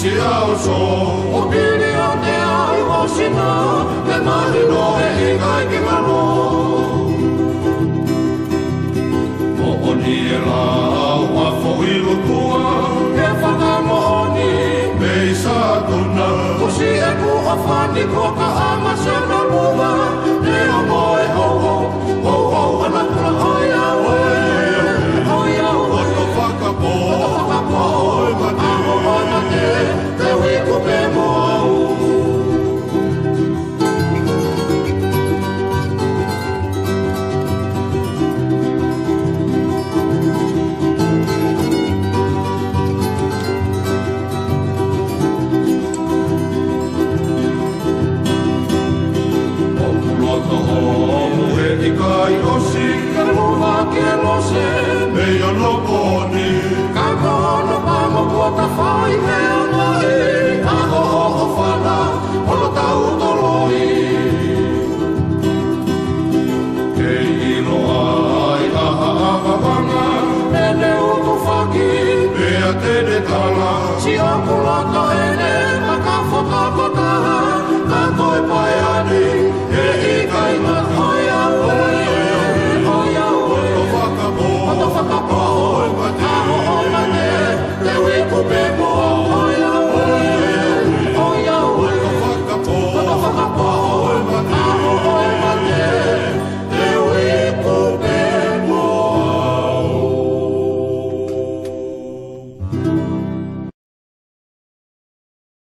si au so o pili o te ai o sina te mari no e hikai ki mano o oni e la au a foilu tua ke whakamohoni me i sa tuna o si e ku o whani ko ka ama se no lua e o moe ho ho ho ho ana kura oi au oi au o to whakapo oi mate te hui kupe mo au Kai osi ka luva ke lose me yo no poni ka kono pa mo kota fai me ona e a o fala ono tau toloi ke ino ai a vanga me ne utu faki me a te de tala si o